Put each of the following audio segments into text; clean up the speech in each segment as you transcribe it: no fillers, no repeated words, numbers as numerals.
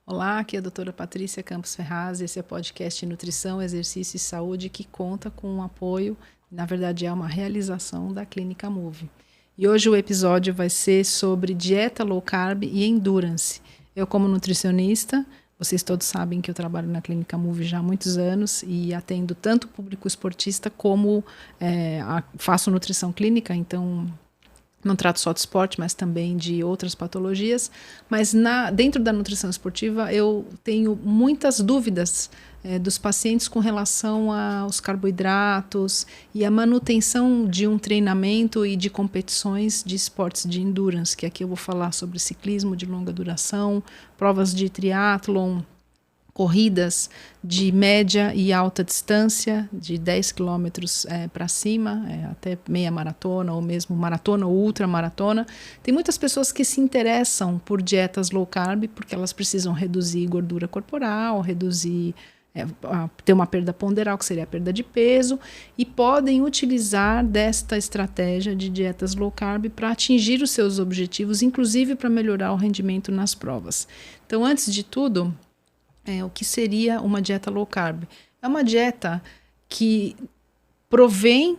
Olá, aqui é a doutora Patrícia Campos Ferraz, esse é o podcast Nutrição, Exercício e Saúde que conta com o apoio, na verdade é uma realização da Clínica Move. E hoje o episódio vai ser sobre dieta low carb e endurance. Eu como nutricionista, vocês todos sabem que eu trabalho na Clínica Move já há muitos anos e atendo tanto o público esportista como faço nutrição clínica, então não trato só de esporte, mas também de outras patologias. Mas dentro da nutrição esportiva, eu tenho muitas dúvidas dos pacientes com relação aos carboidratos e a manutenção de um treinamento e de competições de esportes de endurance, que aqui eu vou falar sobre ciclismo de longa duração, provas de triatlon, corridas de média e alta distância, de 10 quilômetros para cima, até meia maratona, ou mesmo maratona ou ultramaratona. Tem muitas pessoas que se interessam por dietas low carb, porque elas precisam reduzir gordura corporal, ter uma perda ponderal, que seria a perda de peso, e podem utilizar desta estratégia de dietas low carb para atingir os seus objetivos, inclusive para melhorar o rendimento nas provas. Então, antes de tudo, o que seria uma dieta low carb? É uma dieta que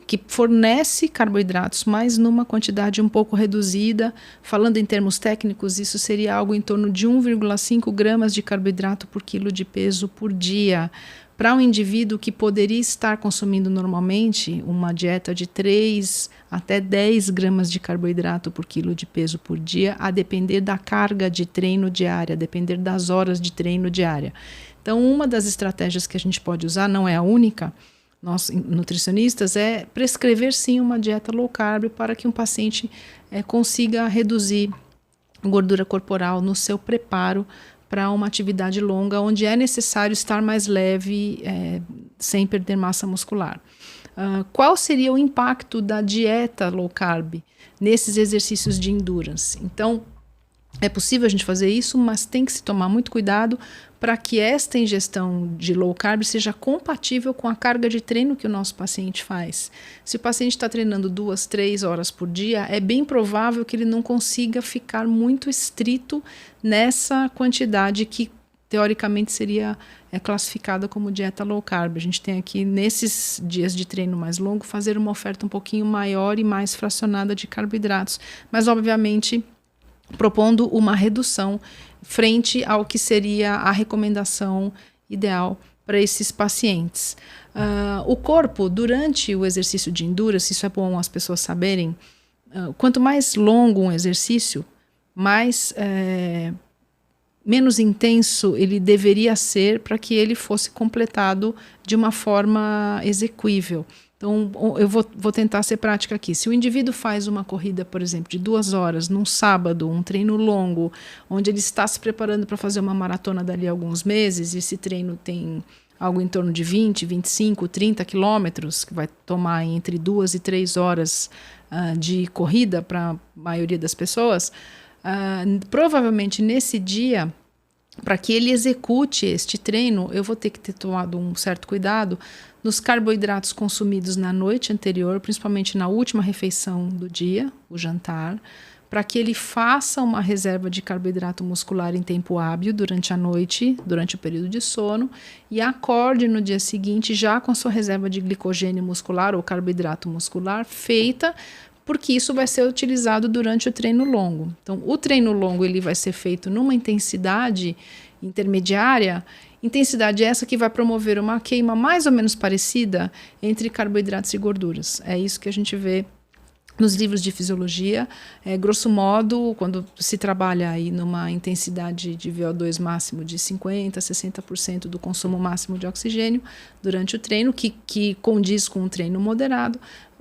que fornece carboidratos, mas numa quantidade um pouco reduzida. Falando em termos técnicos, isso seria algo em torno de 1,5 gramas de carboidrato por quilo de peso por dia. Para um indivíduo que poderia estar consumindo normalmente uma dieta de 3 até 10 gramas de carboidrato por quilo de peso por dia, a depender da carga de treino diária, a depender das horas de treino diária. Então, uma das estratégias que a gente pode usar, não é a única, nós nutricionistas, é prescrever sim uma dieta low carb para que um paciente consiga reduzir gordura corporal no seu preparo para uma atividade longa, onde é necessário estar mais leve, sem perder massa muscular. Qual seria o impacto da dieta low carb nesses exercícios de endurance? Então, é possível a gente fazer isso, mas tem que se tomar muito cuidado para que esta ingestão de low carb seja compatível com a carga de treino que o nosso paciente faz. Se o paciente está treinando 2, 3 horas por dia, é bem provável que ele não consiga ficar muito estrito nessa quantidade que teoricamente seria classificada como dieta low carb. A gente tem aqui, nesses dias de treino mais longo, fazer uma oferta um pouquinho maior e mais fracionada de carboidratos, mas obviamente propondo uma redução frente ao que seria a recomendação ideal para esses pacientes. O corpo, durante o exercício de endurance, isso é bom as pessoas saberem, quanto mais longo um exercício, menos intenso ele deveria ser para que ele fosse completado de uma forma exequível. Então, eu vou tentar ser prática aqui. Se o indivíduo faz uma corrida, por exemplo, de 2 horas, num sábado, um treino longo, onde ele está se preparando para fazer uma maratona dali a alguns meses, e esse treino tem algo em torno de 20, 25, 30 quilômetros, que vai tomar entre 2 e 3 horas de corrida para a maioria das pessoas, provavelmente nesse dia, para que ele execute este treino, eu vou ter que ter tomado um certo cuidado nos carboidratos consumidos na noite anterior, principalmente na última refeição do dia, o jantar, para que ele faça uma reserva de carboidrato muscular em tempo hábil durante a noite, durante o período de sono, e acorde no dia seguinte já com sua reserva de glicogênio muscular ou carboidrato muscular feita, porque isso vai ser utilizado durante o treino longo. Então, o treino longo ele vai ser feito numa intensidade intermediária, intensidade essa que vai promover uma queima mais ou menos parecida entre carboidratos e gorduras. É isso que a gente vê nos livros de fisiologia. Grosso modo, quando se trabalha aí numa intensidade de VO2 máximo de 50% a 60% do consumo máximo de oxigênio durante o treino, que condiz com um treino moderado,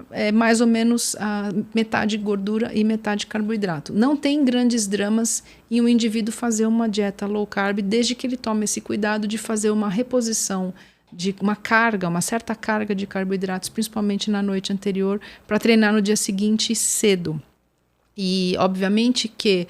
é mais ou menos a metade gordura e metade carboidrato. Não tem grandes dramas em um indivíduo fazer uma dieta low carb, desde que ele tome esse cuidado de fazer uma reposição de uma certa carga de carboidratos, principalmente na noite anterior, para treinar no dia seguinte cedo. E, obviamente, que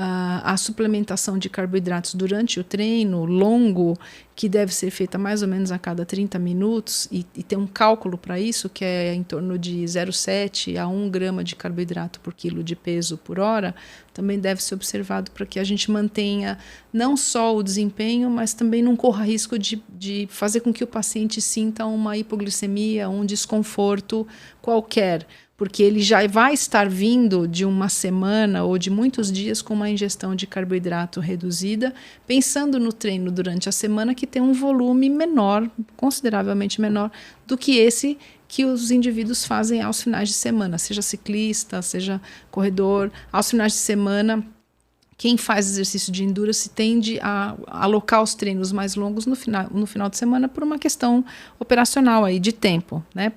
a suplementação de carboidratos durante o treino longo, que deve ser feita mais ou menos a cada 30 minutos, e tem um cálculo para isso, que é em torno de 0,7 a 1 grama de carboidrato por quilo de peso por hora, também deve ser observado para que a gente mantenha não só o desempenho, mas também não corra risco de fazer com que o paciente sinta uma hipoglicemia, um desconforto qualquer, porque ele já vai estar vindo de uma semana ou de muitos dias com uma ingestão de carboidrato reduzida, pensando no treino durante a semana que tem um volume menor, consideravelmente menor, do que esse que os indivíduos fazem aos finais de semana, seja ciclista, seja corredor. Aos finais de semana, quem faz exercício de endurance tende a alocar os treinos mais longos no final de semana por uma questão operacional aí, de tempo, né?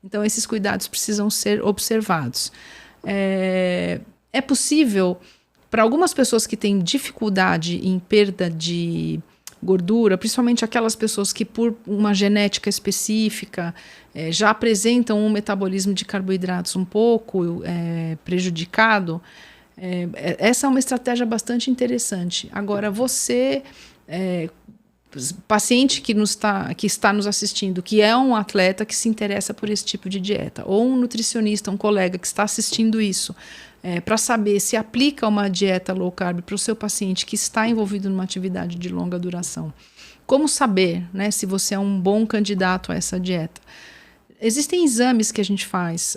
Então, esses cuidados precisam ser observados. É possível, para algumas pessoas que têm dificuldade em perda de gordura, principalmente aquelas pessoas que, por uma genética específica, já apresentam um metabolismo de carboidratos um pouco prejudicado, essa é uma estratégia bastante interessante. Agora, você... paciente que está nos assistindo, que é um atleta que se interessa por esse tipo de dieta, ou um nutricionista, um colega que está assistindo isso, para saber se aplica uma dieta low carb para o seu paciente que está envolvido numa atividade de longa duração. Como saber, né, se você é um bom candidato a essa dieta? Existem exames que a gente faz,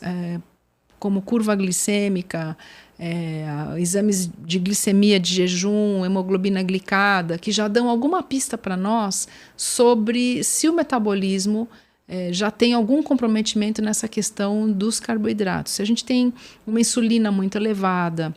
como curva glicêmica, exames de glicemia de jejum, hemoglobina glicada, que já dão alguma pista para nós sobre se o metabolismo já tem algum comprometimento nessa questão dos carboidratos. Se a gente tem uma insulina muito elevada,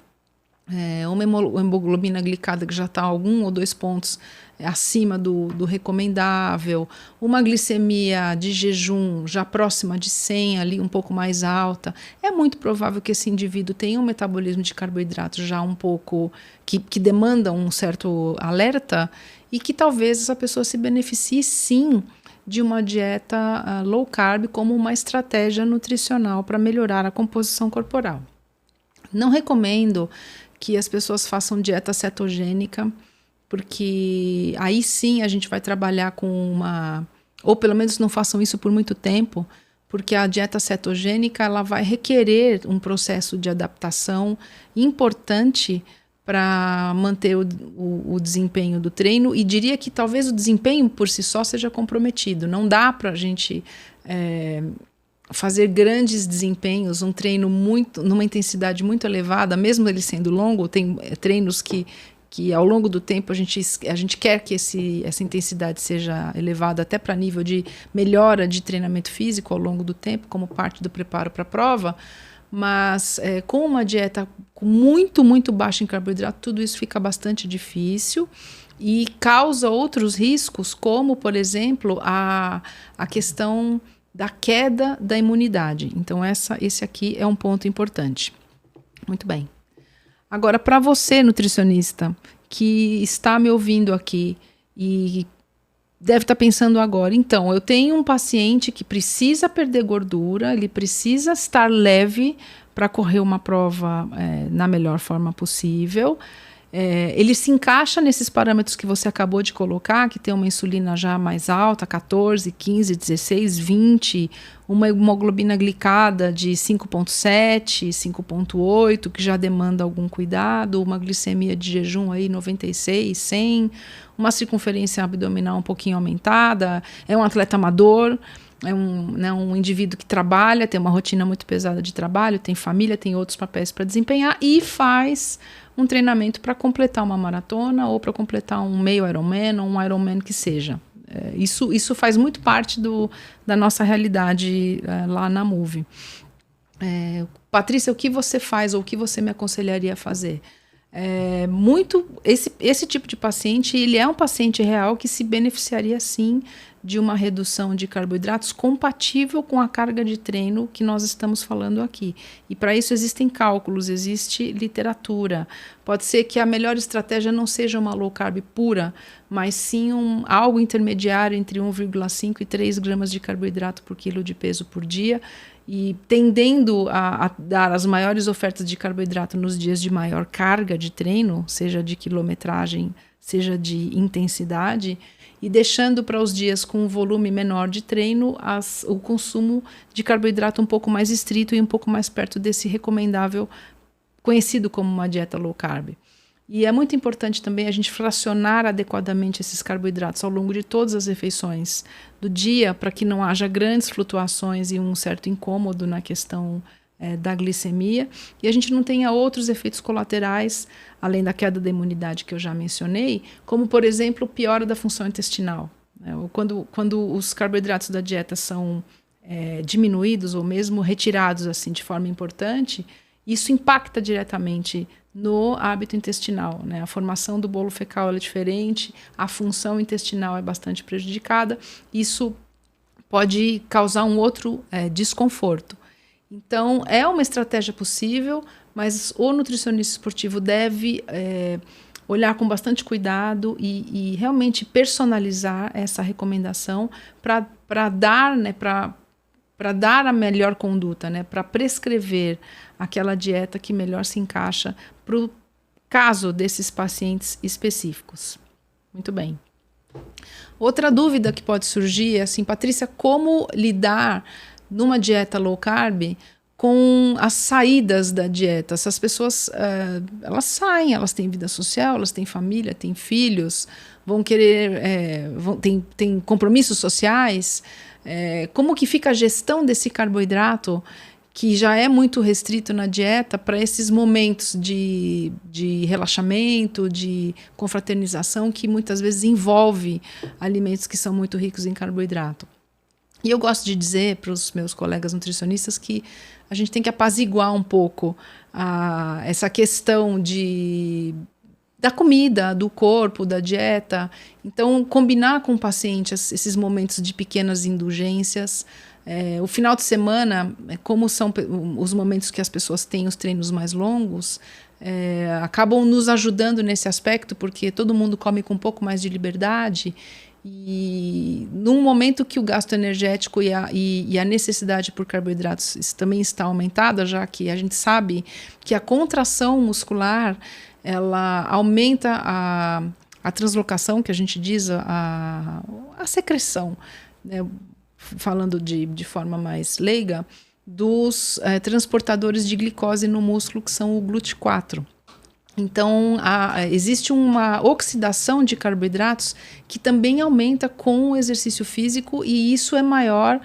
uma hemoglobina glicada que já está algum ou 2 pontos acima do recomendável, uma glicemia de jejum já próxima de 100, ali um pouco mais alta, é muito provável que esse indivíduo tenha um metabolismo de carboidratos já um pouco, que demanda um certo alerta, e que talvez essa pessoa se beneficie sim de uma dieta low carb como uma estratégia nutricional para melhorar a composição corporal. Não recomendo que as pessoas façam dieta cetogênica, porque aí sim a gente vai trabalhar com ou pelo menos não façam isso por muito tempo, porque a dieta cetogênica ela vai requerer um processo de adaptação importante para manter o desempenho do treino, e diria que talvez o desempenho por si só seja comprometido. Não dá para a gente fazer grandes desempenhos, um treino numa intensidade muito elevada, mesmo ele sendo longo. Tem treinos que ao longo do tempo a gente quer que essa intensidade seja elevada até para nível de melhora de treinamento físico ao longo do tempo, como parte do preparo para a prova, mas com uma dieta muito, muito baixa em carboidrato, tudo isso fica bastante difícil e causa outros riscos, como, por exemplo, a questão da queda da imunidade. Então, esse aqui é um ponto importante. Muito bem. Agora, para você, nutricionista, que está me ouvindo aqui e deve estar pensando agora, então, eu tenho um paciente que precisa perder gordura, ele precisa estar leve para correr uma prova na melhor forma possível. Ele se encaixa nesses parâmetros que você acabou de colocar, que tem uma insulina já mais alta, 14, 15, 16, 20, uma hemoglobina glicada de 5,7, 5,8, que já demanda algum cuidado, uma glicemia de jejum aí 96, 100, uma circunferência abdominal um pouquinho aumentada, é um atleta amador, é um indivíduo que trabalha, tem uma rotina muito pesada de trabalho, tem família, tem outros papéis para desempenhar e faz um treinamento para completar uma maratona ou para completar um meio Ironman ou um Ironman que seja. Isso faz muito parte da nossa realidade lá na Move. Patrícia, o que você faz ou o que você me aconselharia a fazer? Esse tipo de paciente, ele é um paciente real que se beneficiaria sim de uma redução de carboidratos compatível com a carga de treino que nós estamos falando aqui. E para isso existem cálculos, existe literatura. Pode ser que a melhor estratégia não seja uma low carb pura, mas sim algo intermediário entre 1,5 e 3 gramas de carboidrato por quilo de peso por dia. e tendendo a dar as maiores ofertas de carboidrato nos dias de maior carga de treino, seja de quilometragem, seja de intensidade, e deixando para os dias com um volume menor de treino o consumo de carboidrato um pouco mais estrito e um pouco mais perto desse recomendável, conhecido como uma dieta low carb. E é muito importante também a gente fracionar adequadamente esses carboidratos ao longo de todas as refeições do dia, para que não haja grandes flutuações e um certo incômodo na questão da glicemia, e a gente não tenha outros efeitos colaterais, além da queda da imunidade que eu já mencionei, como, por exemplo, piora da função intestinal. Quando os carboidratos da dieta são diminuídos ou mesmo retirados assim de forma importante, isso impacta diretamente no hábito intestinal, né? A formação do bolo fecal é diferente, a função intestinal é bastante prejudicada, isso pode causar um outro desconforto. Então, é uma estratégia possível, mas o nutricionista esportivo deve olhar com bastante cuidado e realmente personalizar essa recomendação para dar, né, para dar a melhor conduta, né, para prescrever aquela dieta que melhor se encaixa para o caso desses pacientes específicos. Muito bem. Outra dúvida que pode surgir é assim, Patrícia, como lidar numa dieta low carb com as saídas da dieta? Essas pessoas, elas saem, elas têm vida social, elas têm família, têm filhos, vão querer, têm compromissos sociais. Como que fica a gestão desse carboidrato que já é muito restrito na dieta para esses momentos de relaxamento, de confraternização, que muitas vezes envolve alimentos que são muito ricos em carboidrato? E eu gosto de dizer para os meus colegas nutricionistas que a gente tem que apaziguar um pouco essa questão da comida, do corpo, da dieta. Então, combinar com o paciente esses momentos de pequenas indulgências. O final de semana, como são os momentos que as pessoas têm os treinos mais longos, acabam nos ajudando nesse aspecto, porque todo mundo come com um pouco mais de liberdade. E num momento que o gasto energético e a necessidade por carboidratos também está aumentada, já que a gente sabe que a contração muscular ela aumenta a translocação, que a gente diz, a secreção, né, falando de forma mais leiga, dos transportadores de glicose no músculo, que são o GLUT4. Então, existe uma oxidação de carboidratos que também aumenta com o exercício físico, e isso é maior,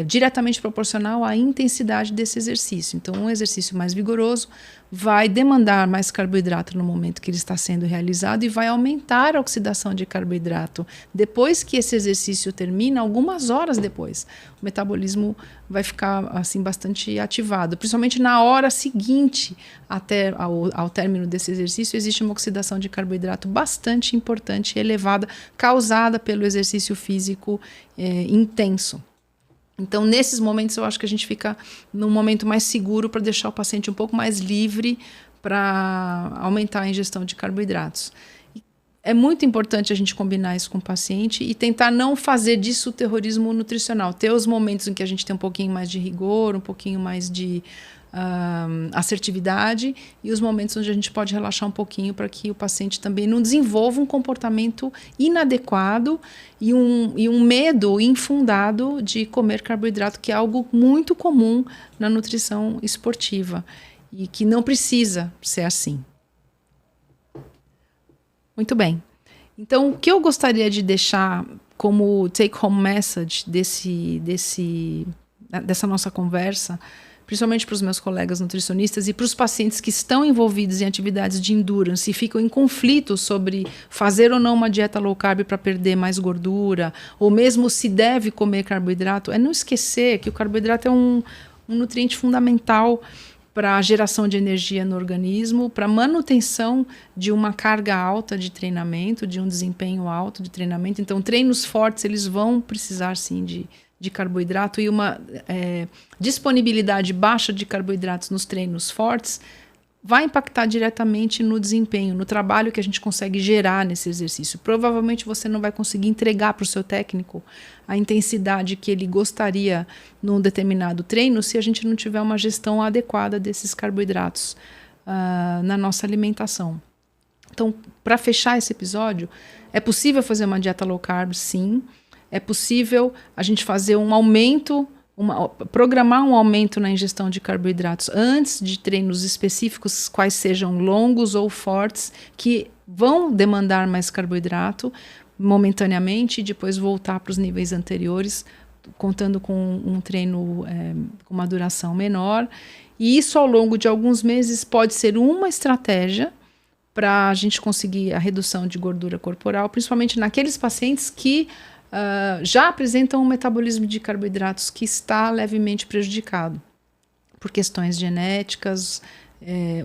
diretamente proporcional à intensidade desse exercício. Então, um exercício mais vigoroso vai demandar mais carboidrato no momento que ele está sendo realizado e vai aumentar a oxidação de carboidrato depois que esse exercício termina, algumas horas depois. O metabolismo vai ficar assim bastante ativado, principalmente na hora seguinte até ao término desse exercício. Existe uma oxidação de carboidrato bastante importante e elevada, causada pelo exercício físico intenso. Então, nesses momentos, eu acho que a gente fica num momento mais seguro para deixar o paciente um pouco mais livre para aumentar a ingestão de carboidratos. É muito importante a gente combinar isso com o paciente e tentar não fazer disso terrorismo nutricional. Ter os momentos em que a gente tem um pouquinho mais de rigor, um pouquinho mais de assertividade, e os momentos onde a gente pode relaxar um pouquinho para que o paciente também não desenvolva um comportamento inadequado e um medo infundado de comer carboidrato, que é algo muito comum na nutrição esportiva e que não precisa ser assim. Muito bem. Então, o que eu gostaria de deixar como take-home message dessa nossa conversa, principalmente para os meus colegas nutricionistas e para os pacientes que estão envolvidos em atividades de endurance e ficam em conflito sobre fazer ou não uma dieta low carb para perder mais gordura, ou mesmo se deve comer carboidrato, é não esquecer que o carboidrato é um nutriente fundamental para a geração de energia no organismo, para a manutenção de uma carga alta de treinamento, de um desempenho alto de treinamento. Então, treinos fortes, eles vão precisar sim de carboidrato, e uma disponibilidade baixa de carboidratos nos treinos fortes vai impactar diretamente no desempenho, no trabalho que a gente consegue gerar nesse exercício. Provavelmente você não vai conseguir entregar para o seu técnico a intensidade que ele gostaria num determinado treino se a gente não tiver uma gestão adequada desses carboidratos na nossa alimentação. Então, para fechar esse episódio, é possível fazer uma dieta low carb? Sim. É possível a gente fazer um aumento, programar um aumento na ingestão de carboidratos antes de treinos específicos, quais sejam longos ou fortes, que vão demandar mais carboidrato momentaneamente e depois voltar para os níveis anteriores, contando com um treino com uma duração menor. E isso, ao longo de alguns meses, pode ser uma estratégia para a gente conseguir a redução de gordura corporal, principalmente naqueles pacientes que já apresentam um metabolismo de carboidratos que está levemente prejudicado por questões genéticas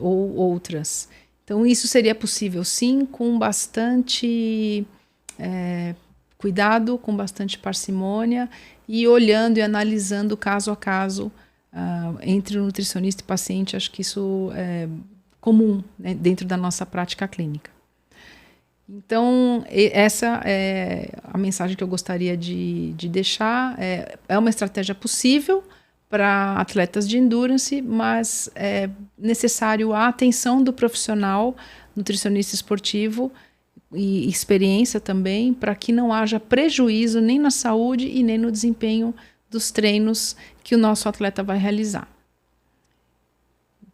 ou outras. Então, isso seria possível, sim, com bastante cuidado, com bastante parcimônia e olhando e analisando caso a caso entre o nutricionista e paciente. Acho que isso é comum, né, dentro da nossa prática clínica. Então, essa é a mensagem que eu gostaria de deixar. É uma estratégia possível para atletas de endurance, mas é necessário a atenção do profissional, nutricionista esportivo e experiência também, para que não haja prejuízo nem na saúde e nem no desempenho dos treinos que o nosso atleta vai realizar.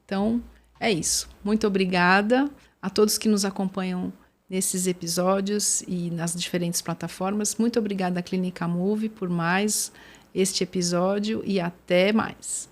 Então, é isso. Muito obrigada a todos que nos acompanham nesses episódios e nas diferentes plataformas. Muito obrigada à Clínica Move por mais este episódio e até mais.